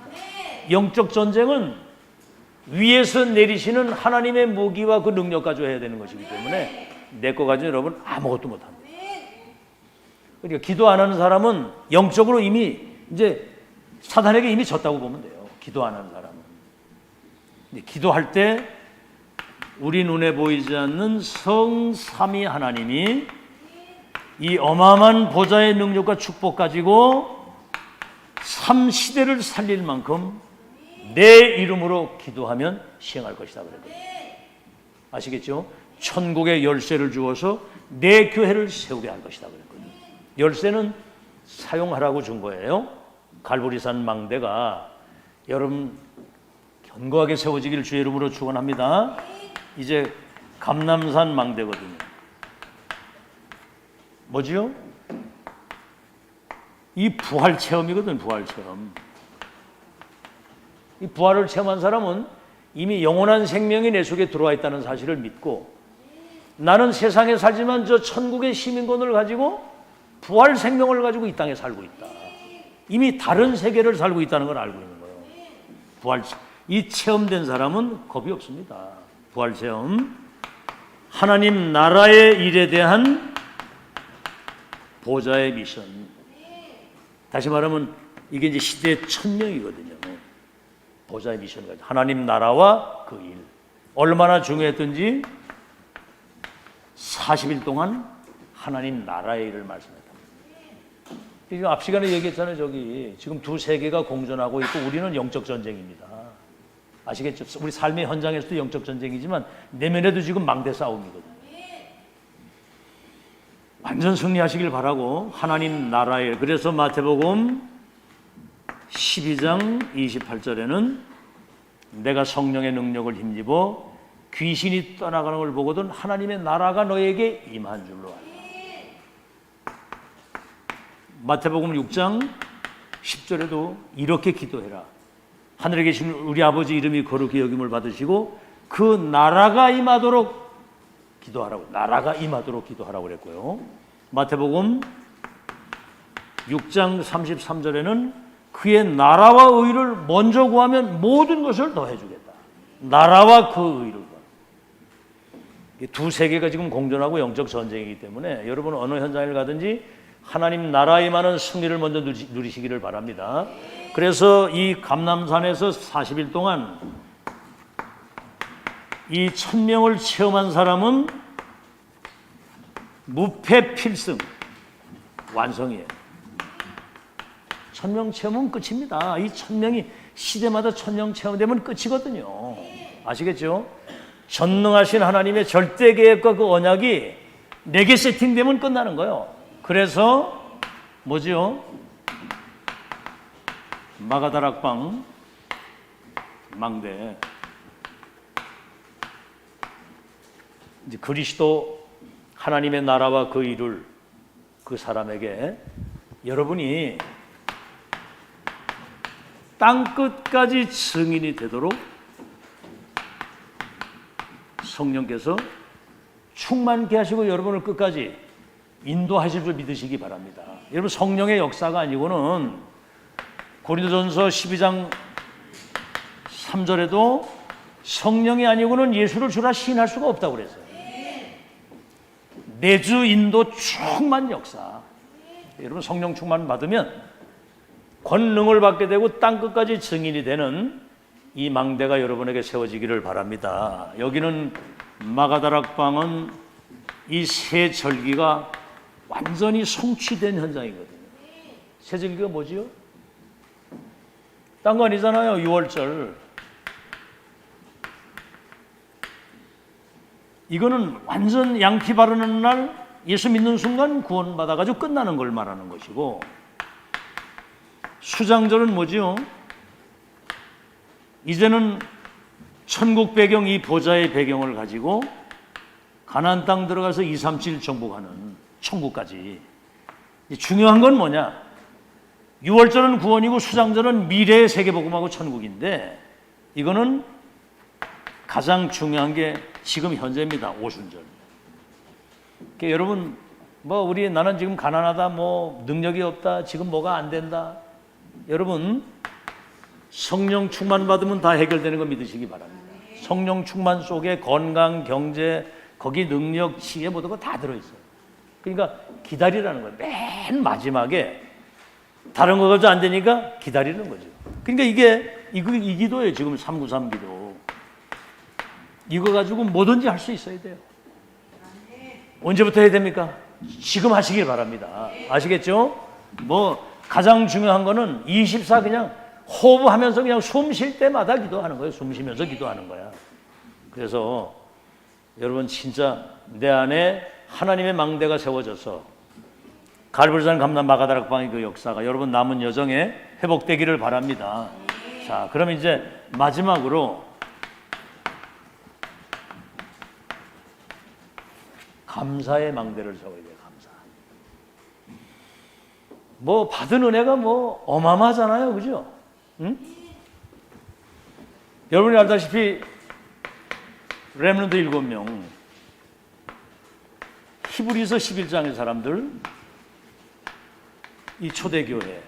S1: 영적 전쟁은 위에서 내리시는 하나님의 무기와 그 능력 가지고 해야 되는 것이기 때문에 내 거 가지고 여러분 아무것도 못합니다. 그러니까 기도 안 하는 사람은 영적으로 이미 이제 사단에게 이미 졌다고 보면 돼요. 기도 안 하는 사람은. 근데 기도할 때 우리 눈에 보이지 않는 성삼위 하나님이 이 어마어마한 보좌의 능력과 축복 가지고 삼 시대를 살릴 만큼 내 이름으로 기도하면 시행할 것이다 그랬거든요. 아시겠죠? 천국의 열쇠를 주어서 내 교회를 세우게 할 것이다 그랬거든요. 열쇠는 사용하라고 준 거예요. 갈보리산 망대가 여러분 견고하게 세워지기를 주의 이름으로 축원합니다. 이제 감람산 망대거든요. 뭐지요? 이 부활 체험이거든. 부활 체험. 이 부활을 체험한 사람은 이미 영원한 생명이 내 속에 들어와 있다는 사실을 믿고 나는 세상에 살지만 저 천국의 시민권을 가지고 부활 생명을 가지고 이 땅에 살고 있다. 이미 다른 세계를 살고 있다는 걸 알고 있는 거예요. 부활, 이 체험된 사람은 겁이 없습니다. 부활 체험. 하나님 나라의 일에 대한 보좌의 미션. 다시 말하면 이게 이제 시대 천명이거든요. 보좌의 미션. 하나님 나라와 그 일. 얼마나 중요했던지 40일 동안 하나님 나라의 일을 말씀했다. 지금 앞 시간에 얘기했잖아요. 저기 지금 두 세계가 공존하고 있고 우리는 영적 전쟁입니다. 아시겠죠? 우리 삶의 현장에서도 영적 전쟁이지만 내면에도 지금 망대 싸움이거든요. 완전 승리하시길 바라고 하나님 나라에. 그래서 마태복음 12장 28절에는 내가 성령의 능력을 힘입어 귀신이 떠나가는 걸 보거든 하나님의 나라가 너에게 임한 줄로 알라. 마태복음 6장 10절에도 이렇게 기도해라. 하늘에 계신 우리 아버지 이름이 거룩히 여김을 받으시고 그 나라가 임하도록 기도하라고. 나라가 임하도록 기도하라고 그랬고요. 마태복음 6장 33절에는 그의 나라와 의를 먼저 구하면 모든 것을 더해 주겠다. 나라와 그 의를 구하라. 두 세계가 지금 공존하고 영적 전쟁이기 때문에 여러분은 어느 현장을 가든지 하나님 나라에 임하는 승리를 먼저 누리시기를 바랍니다. 그래서 이 감람산에서 40일 동안 이 1000명을 체험한 사람은 무패 필승 완성이에요. 1000명 체험은 끝입니다. 이 1000명이 시대마다 천령 체험되면 끝이거든요. 아시겠죠? 전능하신 하나님의 절대 계획과 그 언약이 내게 세팅되면 끝나는 거예요. 그래서 뭐지요? 마가다락방 망대, 이제 그리스도 하나님의 나라와 그 일을 그 사람에게 여러분이 땅끝까지 증인이 되도록 성령께서 충만케 하시고 여러분을 끝까지 인도하실 줄 믿으시기 바랍니다. 여러분, 성령의 역사가 아니고는 고린도전서 12장 3절에도 성령이 아니고는 예수를 주라 시인할 수가 없다고 그랬어요. 내주 인도 충만 역사. 여러분, 성령 충만 받으면 권능을 받게 되고 땅끝까지 증인이 되는 이 망대가 여러분에게 세워지기를 바랍니다. 여기는 마가다락방은 이 세 절기가 완전히 성취된 현장이거든요. 세 절기가 뭐지요? 딴 거 아니잖아요. 6월절. 이거는 완전 양피 바르는 날 예수 믿는 순간 구원받아가지고 끝나는 걸 말하는 것이고, 수장절은 뭐지요? 이제는 천국 배경, 이 보좌의 배경을 가지고 가나안 땅 들어가서 2, 3, 7 정복하는 천국까지. 중요한 건 뭐냐? 6월절은 구원이고 수장절은 미래의 세계복음하고 천국인데, 이거는 가장 중요한 게 지금 현재입니다. 오순절. 그러니까 여러분, 우리 나는 지금 가난하다, 능력이 없다, 지금 뭐가 안 된다. 여러분, 성령 충만 받으면 다 해결되는 거 믿으시기 바랍니다. 성령 충만 속에 건강, 경제, 거기 능력, 지혜 모든 거 다 들어있어요. 그러니까 기다리라는 거예요. 맨 마지막에 다른 거 가지고 안 되니까 기다리는 거죠. 그러니까 이 기도예요. 지금 393 기도. 이거 가지고 뭐든지 할 수 있어야 돼요. 언제부터 해야 됩니까? 지금 하시길 바랍니다. 아시겠죠? 가장 중요한 거는 24 그냥 호흡하면서 그냥 숨 쉴 때마다 기도하는 거예요. 숨 쉬면서 기도하는 거야. 그래서 여러분, 진짜 내 안에 하나님의 망대가 세워져서 갈보리산 감람 마가다락방의 그 역사가 여러분 남은 여정에 회복되기를 바랍니다. 자, 그럼 이제 마지막으로 감사의 망대를 세워야 돼요. 감사. 받은 은혜가 어마어마하잖아요. 그죠? 응? 여러분이 알다시피 렘넌트 7명, 히브리서 11장의 사람들, 이 초대교회,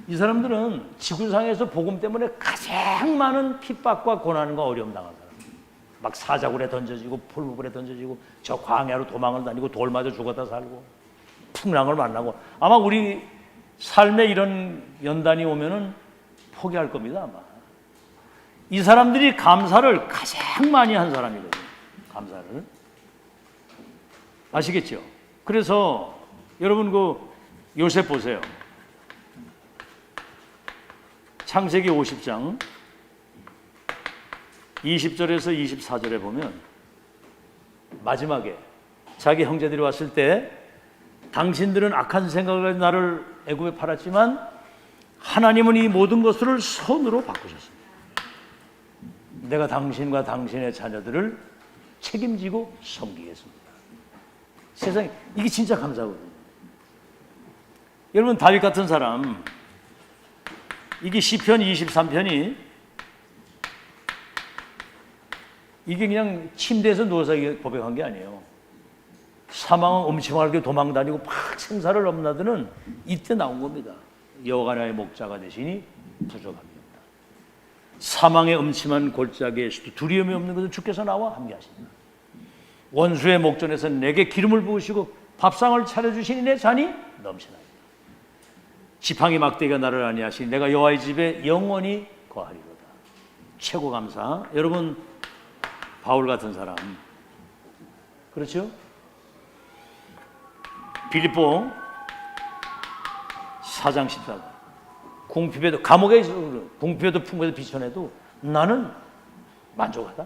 S1: 이 사람들은 지구상에서 복음 때문에 가장 많은 핍박과 고난과 어려움 당한 사람. 막 사자굴에 던져지고 풀무불에 던져지고 저 광야로 도망을 다니고 돌 맞아 죽었다 살고 풍랑을 만나고, 아마 우리 삶에 이런 연단이 오면은 포기할 겁니다. 아마 이 사람들이 감사를 가장 많이 한 사람이거든요. 감사를. 아시겠죠? 그래서 여러분 요셉 보세요. 창세기 50장 20절에서 24절에 보면 마지막에 자기 형제들이 왔을 때 당신들은 악한 생각을 가지고 나를 애굽에 팔았지만 하나님은 이 모든 것을 선으로 바꾸셨습니다. 내가 당신과 당신의 자녀들을 책임지고 섬기겠습니다. 세상에 이게 진짜 감사거든요. 여러분, 다윗 같은 사람, 이게 시편 23편이 이게 그냥 침대에서 누워서 고백한 게 아니에요. 사망은 음침하게 도망다니고 막 생사를 넘나드는 이때 나온 겁니다. 여호와가 나의 목자가 되시니 부족합니다. 사망의 음침한 골짜기에서도 두려움이 없는 것은 주께서 나와 함께 하십니다. 원수의 목전에서 내게 기름을 부으시고 밥상을 차려주시니 내 잔이 넘치나이다. 지팡이 막대기가 나를 안위하시니 내가 여호와의 집에 영원히 거하리로다. 최고 감사. 여러분, 바울 같은 사람, 그렇죠? 빌립보 4장 14절. 궁핍에도 감옥에 궁핍에도 풍부에도 비천해도 나는 만족하다.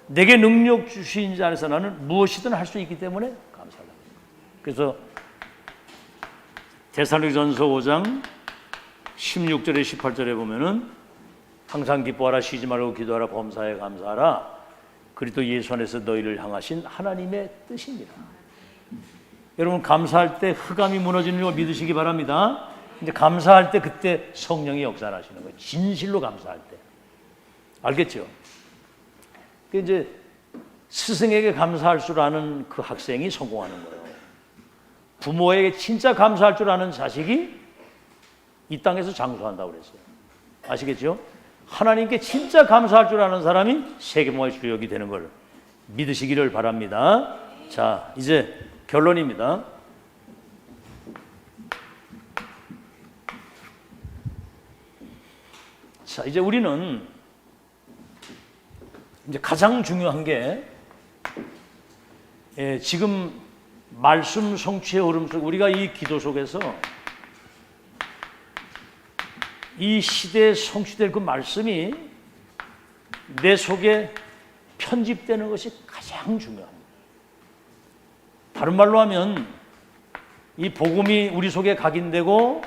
S1: 내게 능력 주신 자 안에서 나는 무엇이든 할 수 있기 때문에 감사하다. 그래서 데살로니가전서 5장 16절에 18절에 보면은 항상 기뻐하라, 쉬지 말고 기도하라, 범사에 감사하라. 그리스도 예수 안에서 너희를 향하신 하나님의 뜻입니다. 여러분 감사할 때 흑암이 무너지는 걸 믿으시기 바랍니다. 근데 감사할 때 그때 성령이 역사하시는 거예요. 진실로 감사할 때. 알겠죠? 그 이제 스승에게 감사할 줄 아는 그 학생이 성공하는 거예요. 부모에게 진짜 감사할 줄 아는 자식이 이 땅에서 장수한다고 그랬어요. 아시겠죠? 하나님께 진짜 감사할 줄 아는 사람이 세계문화의 주역이 되는 걸 믿으시기를 바랍니다. 자, 이제 결론입니다. 자, 이제 우리는 이제 가장 중요한 게 지금 말씀 성취의 흐름 속 우리가 이 기도 속에서 이 시대에 성취될 그 말씀이 내 속에 편집되는 것이 가장 중요합니다. 다른 말로 하면 이 복음이 우리 속에 각인되고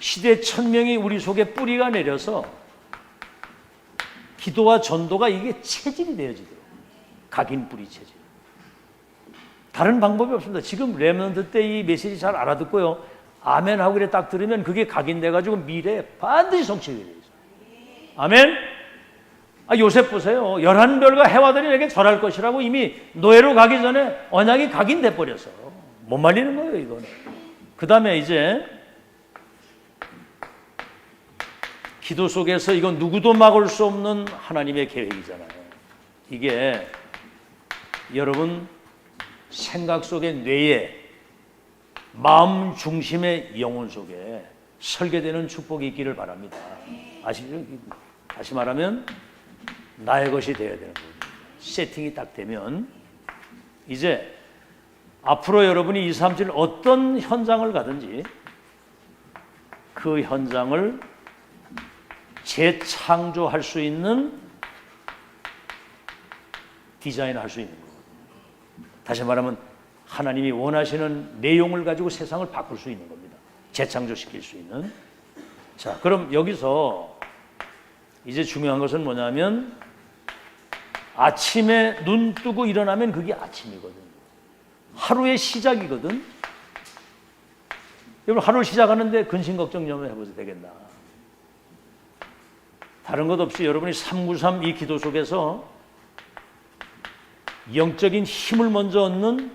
S1: 시대 천명이 우리 속에 뿌리가 내려서 기도와 전도가 이게 체질이 되어지도록 각인 뿌리 체질. 다른 방법이 없습니다. 지금 렘넌트 때 이 메시지 잘 알아듣고요. 아멘 하고 그래 딱 들으면 그게 각인돼 가지고 미래에 반드시 성취가 되어 있어요. 아멘. 요셉 보세요. 11별과 해와들이 내게 절할 것이라고 이미 노예로 가기 전에 언약이 각인돼 버렸어. 못 말리는 거예요, 이건. 그다음에 이제 기도 속에서 이건 누구도 막을 수 없는 하나님의 계획이잖아요. 이게 여러분 생각 속에, 뇌에, 마음 중심의 영혼 속에 설계되는 축복이 있기를 바랍니다. 아시죠? 다시 말하면 나의 것이 되어야 되는 거예요. 세팅이 딱 되면 이제 앞으로 여러분이 2, 3, 7 어떤 현장을 가든지 그 현장을 재창조할 수 있는 디자인을 할 수 있는 거예요. 다시 말하면 하나님이 원하시는 내용을 가지고 세상을 바꿀 수 있는 겁니다. 재창조시킬 수 있는. 자, 그럼 여기서 이제 중요한 것은 뭐냐면 아침에 눈 뜨고 일어나면 그게 아침이거든. 하루의 시작이거든. 여러분 하루를 시작하는데 근심 걱정 좀 해보셔도 되겠나. 다른 것 없이 여러분이 393 이 기도 속에서 영적인 힘을 먼저 얻는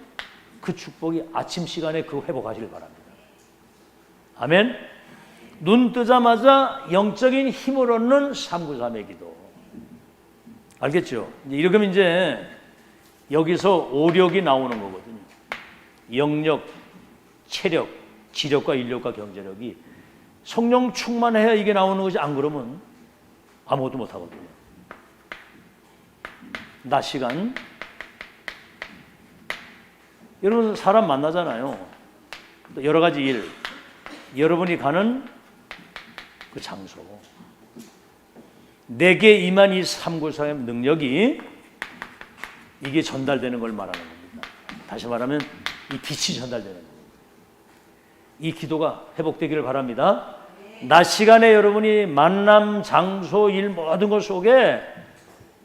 S1: 그 축복이 아침 시간에 그 회복하시길 바랍니다. 아멘. 눈 뜨자마자 영적인 힘을 얻는 393의 기도. 알겠죠? 이러면 이제 여기서 오력이 나오는 거거든요. 영력, 체력, 지력과 인력과 경제력이 성령 충만해야 이게 나오는 것이 안 그러면 아무것도 못 하거든요. 낮 시간 여러분 사람 만나잖아요. 여러 가지 일, 여러분이 가는 그 장소, 내게 임한 이 394의 능력이 이게 전달되는 걸 말하는 겁니다. 다시 말하면 이 빛이 전달되는 겁니다. 이 기도가 회복되기를 바랍니다. 낮 시간에 여러분이 만남, 장소, 일 모든 것 속에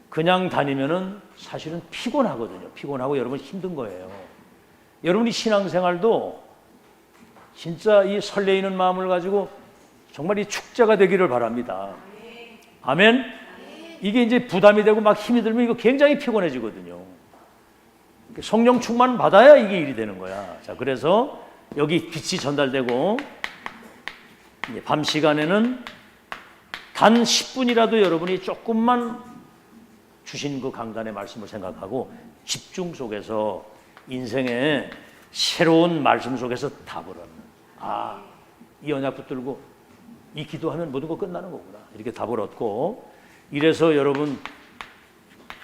S1: 그냥 다니면은 사실은 피곤하거든요. 피곤하고 여러분 힘든 거예요. 여러분이 신앙생활도 진짜 이 설레이는 마음을 가지고 정말 이 축제가 되기를 바랍니다. 아멘. 이게 이제 부담이 되고 막 힘이 들면 이거 굉장히 피곤해지거든요. 성령 충만 받아야 이게 일이 되는 거야. 자, 그래서 여기 빛이 전달되고 밤 시간에는 단 10분이라도 여러분이 조금만 주신 그 강단의 말씀을 생각하고 집중 속에서 인생의 새로운 말씀 속에서 답을 얻는, 이 언약 붙들고 이 기도하면 모든 거 끝나는 거구나, 이렇게 답을 얻고, 이래서 여러분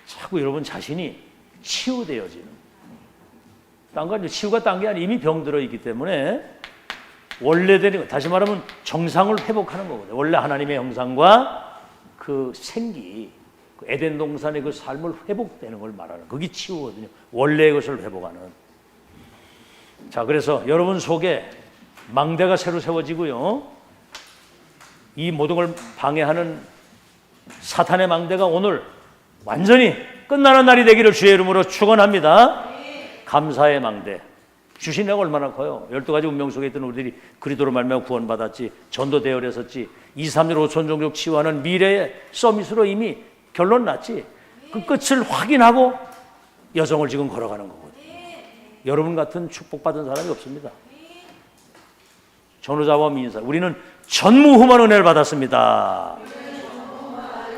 S1: 자꾸 여러분 자신이 치유되어지는, 딴 거 치유가 딴 게 아니라 이미 병들어 있기 때문에 원래대로, 다시 말하면 정상을 회복하는 거거든요. 원래 하나님의 형상과 그 생기, 그 에덴 동산의 그 삶을 회복되는 걸 말하는, 그게 치유거든요. 원래의 것을 회복하는. 자, 그래서 여러분 속에 망대가 새로 세워지고요, 이 모든 걸 방해하는 사탄의 망대가 오늘 완전히 끝나는 날이 되기를 주의 이름으로 축원합니다. 감사의 망대. 주신 애가 얼마나 커요. 12가지 운명 속에 있던 우리들이 그리스도로 말미암아 구원받았지, 전도 대열했었지, 2, 3년 5천 종족 치유하는 미래의 서밋으로 이미 결론 났지. 그 끝을 확인하고 여정을 지금 걸어가는 거거든요. 여러분 같은 축복받은 사람이 없습니다. 전후자와 민사, 우리는 전무후무한 은혜를 받았습니다.